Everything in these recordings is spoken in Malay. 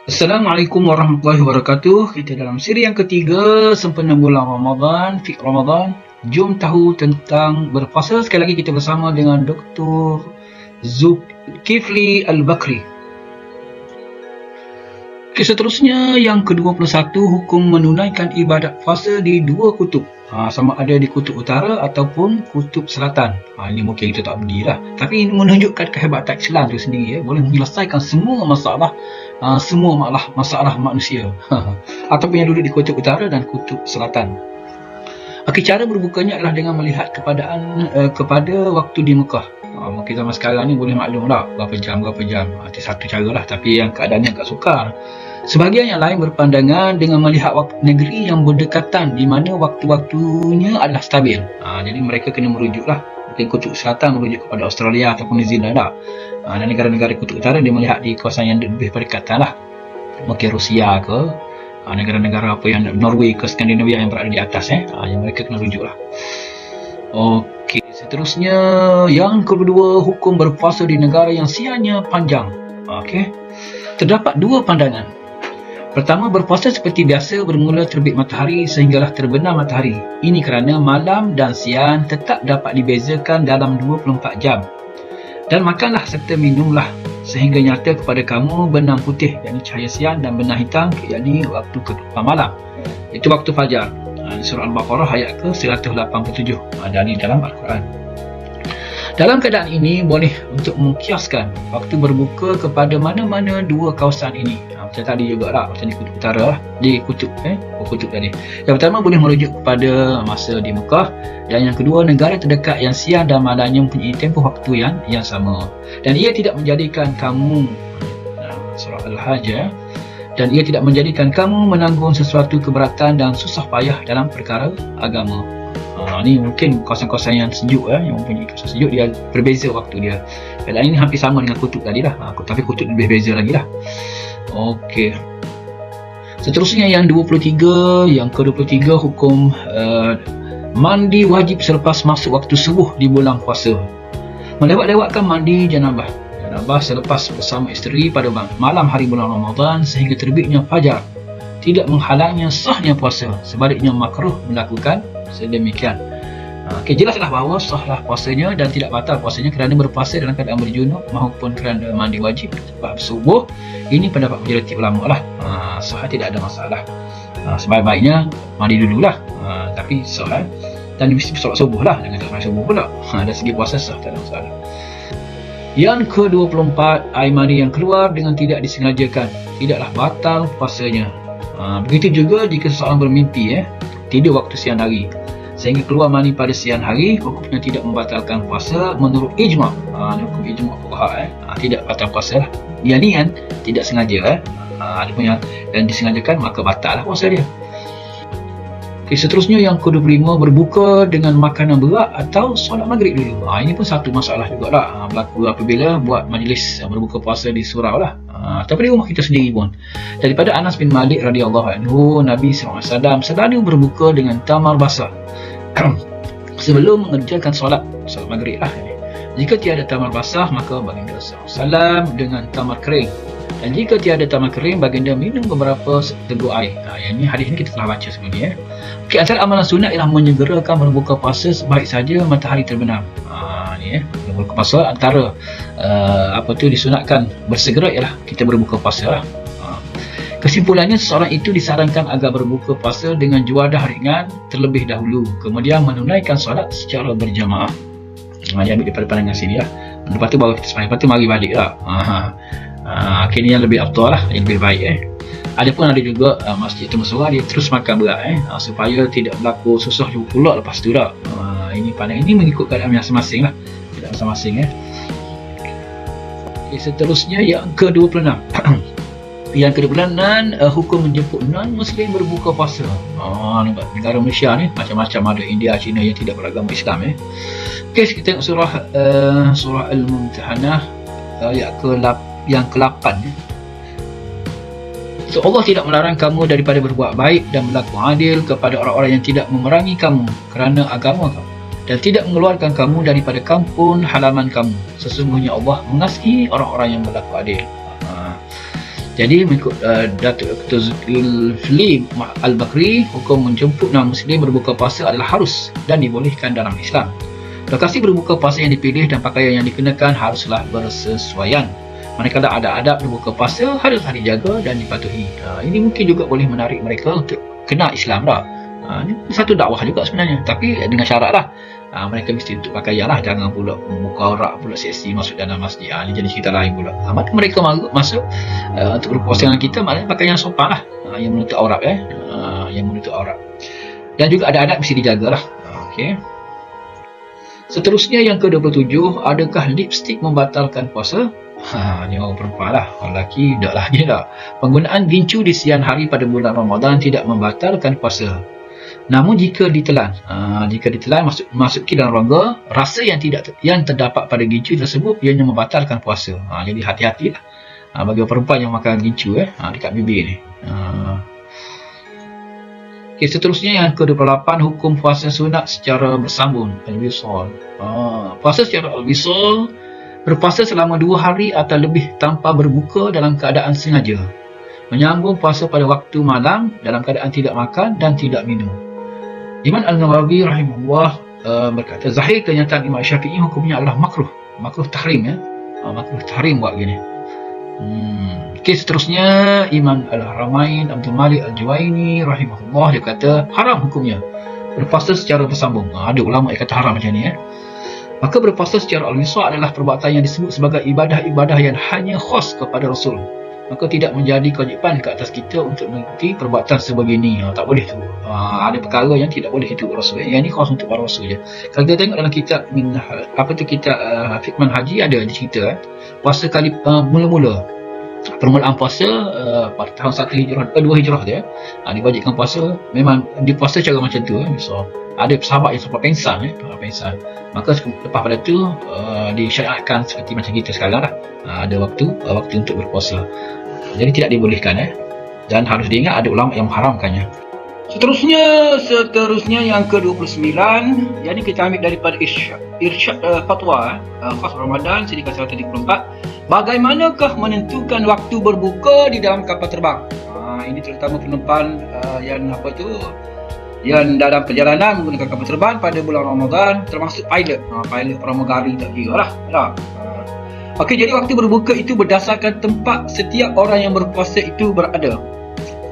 Assalamualaikum warahmatullahi wabarakatuh. Kita dalam siri yang ketiga sempena bulan Ramadan, Fiqh Ramadan. Jom tahu tentang berpuasa. Sekali lagi kita bersama dengan Dr. Zulkifli Al-Bakri. Seterusnya yang ke-21, hukum menunaikan ibadat puasa di dua kutub. Sama ada di kutub utara ataupun kutub selatan. Ini mungkin kita tak berdiri lah. Tapi ini menunjukkan kehebatan Islam itu sendiri. Boleh menyelesaikan semua masalah manusia. Ataupun yang duduk di kutub utara dan kutub selatan. Okey, cara berbukanya adalah dengan melihat kepada waktu di Mekah. Mungkin zaman sekarang ni boleh maklum lah berapa jam. Itu satu cara lah, tapi yang keadaannya agak sukar. Sebahagian yang lain berpandangan dengan melihat negeri yang berdekatan di mana waktu-waktunya adalah stabil. Jadi mereka kena merujuk lah. Mungkin kutub selatan merujuk kepada Australia ataupun New Zealand lah. Dan negara-negara kutub utara dia melihat di kawasan yang lebih berdekatan lah. Mungkin Rusia ke, negara-negara apa yang Norway ke, Skandinavia yang berada di atas. Yang mereka kena rujuk lah. Okey, seterusnya yang kedua, hukum berpuasa di negara yang siangnya panjang. Okey, terdapat dua pandangan. Pertama, berpuasa seperti biasa bermula terbit matahari sehinggalah terbenam matahari. Ini kerana malam dan siang tetap dapat dibezakan dalam 24 jam. Dan makanlah serta minumlah sehingga nyata kepada kamu benang putih, yakni cahaya siang, dan benang hitam, yakni waktu kegelapan malam. Itu waktu fajar. Surah Al-Baqarah ayat ke-187. Dan ini dalam Al-Quran. Dalam keadaan ini boleh untuk mengkiaskan waktu berbuka kepada mana-mana dua kawasan ini. Macam tadi jugalah, macam di kutub utara lah, di kutub kutub tadi. Yang pertama boleh merujuk kepada masa di Mekah, dan yang kedua negara terdekat yang siang dan malamnya mempunyai tempoh waktu yang sama. Dan ia tidak menjadikan kamu surah Al-Hajj, dan ia tidak menjadikan kamu menanggung sesuatu keberatan dan susah payah dalam perkara agama. Ni mungkin kawasan-kawasan yang sejuk, yang mempunyai kawasan sejuk, dia berbeza waktu dia. Keadaan ini hampir sama dengan kutub tadi lah, tapi kutub lebih beza lagi lah. Okey, seterusnya yang 23, yang ke-23, hukum mandi wajib selepas masuk waktu subuh di bulan puasa. Melewat-lewatkan mandi janabah selepas bersama isteri pada malam hari bulan Ramadan sehingga terbitnya fajar tidak menghalangnya sahnya puasa. Sebaliknya makruh melakukan sedemikian. Okey, jelaslah bahawa sahlah puasanya dan tidak batal puasanya kerana berpuasa dalam keadaan berjunub maupun kerana mandi wajib sebab subuh. Ini pendapat majoriti ulama lah. Sah tidak ada masalah. Sebaik-baiknya mandi dululah. Tapi sah dan mesti solat subuh lah, jangan tak solat subuh pula. Dari segi puasa sah, tak ada masalah. Yang ke-24, air mani yang keluar dengan tidak disengajakan tidaklah batal puasanya. Begitu juga jika seseorang bermimpi tidur waktu siang hari sehingga keluar mani pada siang hari, hukumnya tidak membatalkan puasa menurut ijma'. Hukum ijma' fuqaha, tidak batal puasa lah. Dia ni kan tidak sengaja, ada punya dan disengajakan, maka batal lah puasa dia. Okey, seterusnya yang ke-25, berbuka dengan makanan berat atau solat maghrib dulu. Ini pun satu masalah jugalah, berlaku apabila buat majlis berbuka puasa di surau lah, ataupun di rumah kita sendiri pun. Daripada Anas bin Malik radhiyallahu anhu, Nabi SAW selalu berbuka dengan tamar basah sebelum mengerjakan solat maghrib lah. Jika tiada tamar basah, maka baginda SAW dengan tamar kering. Dan jika tiada tamar kering, baginda minum beberapa teguk air. Yang ni hadis ni kita telah baca sebelum ni. Okey, antara amalan sunat ialah menyegerakan berbuka puasa sebaik saja matahari terbenam. Berbuka puasa antara disunatkan bersegera ialah kita berbuka puasa lah. Kesimpulannya, seseorang itu disarankan agar berbuka puasa dengan juadah ringan terlebih dahulu, kemudian menunaikan solat secara berjamaah. Dia ambil daripada pandangan sini lah. Lepas tu baru kita sembahyang, lepas tu mari balik lah. Akhirnya yang lebih afdal lah, yang lebih baik. Adapun ada juga masjid itu Mesra, dia terus makan berat supaya tidak berlaku susah juga pula lepas tu lah. Ini pandangan ini mengikut keadaan masing-masing lah, tidak masing-masing. Okay, seterusnya yang ke-26. Yang ke-26, hukum menjemput non-Muslim berbuka puasa. Negara Malaysia ni macam-macam, ada India, China yang tidak beragama Islam. Okay, kita tengok surah Al-Mumtahanah ayat yang ke-8. So, Allah tidak melarang kamu daripada berbuat baik dan berlaku adil kepada orang-orang yang tidak memerangi kamu kerana agama kamu, dan tidak mengeluarkan kamu daripada kampung halaman kamu. Sesungguhnya Allah mengasihi orang-orang yang berlaku adil. Jadi mengikut Datuk Zulkifli Al-Bakri, hukum menjemput non-Muslim berbuka puasa adalah harus dan dibolehkan dalam Islam. Lokasi berbuka puasa yang dipilih dan pakaian yang dikenakan haruslah bersesuaian. Manakala ada adab berbuka puasa haruslah dijaga dan dipatuhi. Ini mungkin juga boleh menarik mereka untuk kenal Islam dah. Ini satu dakwah juga sebenarnya, tapi dengan syarat lah. Mereka mesti untuk pakaian lah, jangan pula membuka aurat pula seksi masuk dalam masjid. Ini jadi cerita lain pula. Maka mereka masuk untuk berpuasa dengan kita, maknanya pakaian sopan lah, yang menutup aurat, yang menutup aurat. Dan juga ada adab mesti dijaga lah. Okay. Seterusnya yang ke-27, adakah lipstick membatalkan puasa? Ni orang perempuan lah, orang lelaki tak lah, tak. Penggunaan gincu di siang hari pada bulan Ramadan tidak membatalkan puasa. Namun jika ditelan masuki dalam rongga, rasa yang terdapat pada gincu tersebut ianya membatalkan puasa. Jadi hati-hatilah bagi perempuan yang makan gincu dekat bibir ni. Okay, seterusnya yang ke-28, hukum puasa sunat secara bersambung, al-wisal. Puasa secara al-wisal, berpuasa selama 2 hari atau lebih tanpa berbuka dalam keadaan sengaja. Menyambung puasa pada waktu malam dalam keadaan tidak makan dan tidak minum. Imam Al-Nawawi rahimahullah berkata, zahir kenyataan Imam Syafi'i hukumnya adalah makruh tahrim, makruh tahrim buat gini. Okay, seterusnya Imam Al-Haramain Abdul Malik Al-Juwaini rahimahullah, dia kata haram hukumnya berpuasa secara bersambung. Ada ulama yang kata haram macam ni. Maka berpuasa secara al-wisal adalah perbuatan yang disebut sebagai ibadah-ibadah yang hanya khas kepada Rasul. Maka tidak menjadi kewajipan ke atas kita untuk mengikuti perbuatan sebegini. Tak boleh tu. Ada perkara yang tidak boleh itu Rasul. Yang ini khas untuk para Rasul je. Kalau kita tengok dalam kitab kitab Fiqh Haji, ada cerita puasa kali mula-mula. Permulaan puasa pada tahun 1 Hijrah, 2 Hijrah dia, diwajibkan puasa. Memang dipuasa cara macam tu. So, ada sahabat yang sempat pengsan, maka lepas pada tu disyariatkan seperti macam kita sekarang lah. Ada waktu untuk berpuasa. Jadi tidak dibolehkan dan harus diingat ada ulama yang mengharamkannya. Seterusnya yang ke-29, yang ini kita ambil daripada Irsyad Fatwa khas Ramadan sedikit 134. Bagaimanakah menentukan waktu berbuka di dalam kapal terbang? Ini terutama penumpang yang dalam perjalanan menggunakan kapal terbang pada bulan Ramadan, termasuk pilot pramugari tak kira lah. Okey, jadi waktu berbuka itu berdasarkan tempat setiap orang yang berpuasa itu berada,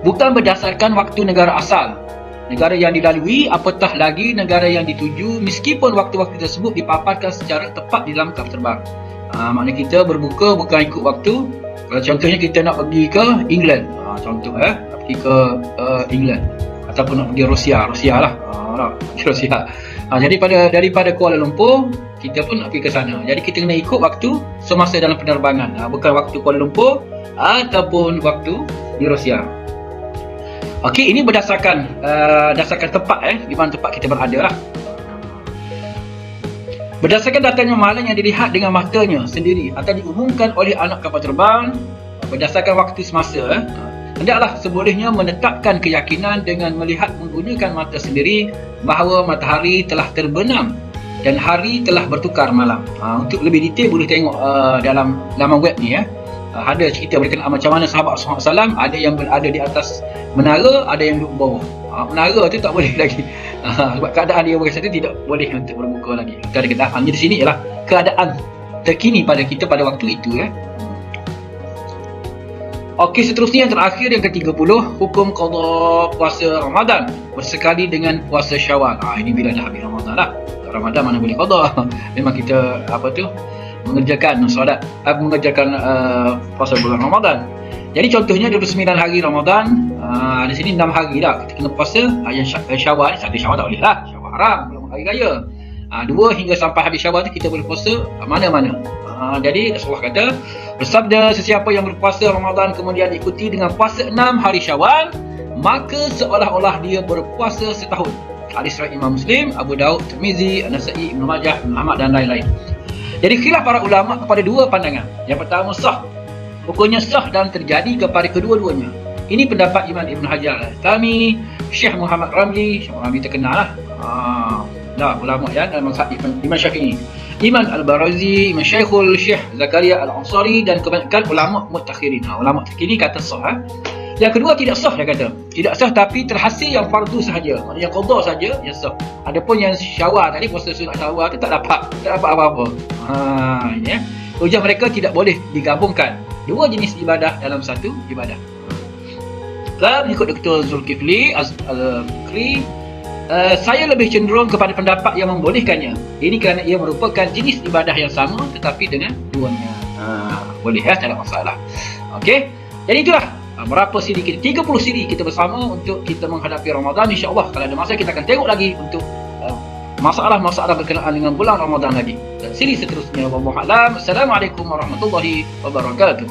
bukan berdasarkan waktu negara asal, negara yang dilalui, apatah lagi negara yang dituju, meskipun waktu-waktu tersebut dipaparkan secara tepat di dalam kapal terbang. Maknanya kita berbuka bukan ikut waktu. Kalau contohnya kita nak pergi ke England, nak pergi ke England ataupun nak pergi Rusia lah, Rusia. Jadi daripada Kuala Lumpur kita pun nak pergi ke sana. Jadi kita kena ikut waktu semasa dalam penerbangan, bukan waktu Kuala Lumpur ataupun waktu di Rusia. Okey, ini berdasarkan tempat di mana tempat kita berada lah. Berdasarkan datanya malam yang dilihat dengan matanya sendiri atau diumumkan oleh anak kapal terbang berdasarkan waktu semasa, hendaklah sebolehnya menetapkan keyakinan dengan melihat menggunakan mata sendiri bahawa matahari telah terbenam dan hari telah bertukar malam. Untuk lebih detail boleh tengok dalam laman web ni ada cerita berkenaan macam mana sahabat SAW, ada yang berada di atas menara, ada yang duduk bawah. Menara tu tak boleh lagi. Sebab keadaan dia berasa tu tidak boleh untuk berbuka lagi. Kita ada keadaan. Jadi sini ialah keadaan terkini pada kita pada waktu itu. Okey, seterusnya yang terakhir yang ke-30, hukum qada puasa Ramadan bersekali dengan puasa Syawal. Ini bila dah habis Ramadan lah. Ramadan mana boleh qada. Memang kita mengerjakan solat, mengerjakan puasa bulan Ramadan. Jadi contohnya 29 hari Ramadan, di sini 6 hari dah kita kena puasa. Yang Syawal, 1 Syawal tak boleh lah, Syawal haram belum hari raya. 2 hingga sampai habis Syawal tu kita boleh puasa mana-mana. Jadi Rasulullah kata, bersabda, sesiapa yang berpuasa Ramadan kemudian diikuti dengan puasa 6 hari Syawal, maka seolah-olah dia berpuasa setahun. Hadis riwayat Imam Muslim, Abu Daud, Tirmizi, An-Nasa'i, Ibnu Majah, Ibnu Ahmad dan lain-lain. Jadi khilaf para ulama kepada 2 pandangan. Yang pertama sah, hukumnya sah dan terjadi kepada kedua-duanya. Ini pendapat Imam Ibn Hajar Al-Haytami, Syekh Muhammad Ramli. Syekh Ramli terkenal lah. Ulama dalam mazhab Imam Syafi'i. Imam Al-Barazi, Masyayikhul Syekh Zakaria Al-Ansari dan kebanyakan ulama mutakhirin. Ulama mutakhirin kata sah. Yang kedua tidak sah, dia kata. Tidak sah tapi terhasil yang fardu sahaja. Maknanya yang qada saja yang sah. Adapun yang syawal tadi, puasa sunat syawal tu tak dapat apa-apa. Ini ya. Hujah mereka tidak boleh digabungkan dua jenis ibadah dalam satu ibadah. Mengikut Dr. Zulkifli Al-Fikri, saya lebih cenderung kepada pendapat yang membolehkannya. Ini kerana ia merupakan jenis ibadah yang sama tetapi dengan duanya. Boleh ya, tak ada masalah. Okey. Jadi itulah berapa siri kita, 30 siri kita bersama untuk kita menghadapi Ramadan. InsyaAllah kalau ada masa kita akan tengok lagi untuk masalah-masalah berkenaan dengan bulan Ramadan lagi. Dan siri seterusnya. Wallahualam. Assalamualaikum warahmatullahi wabarakatuh.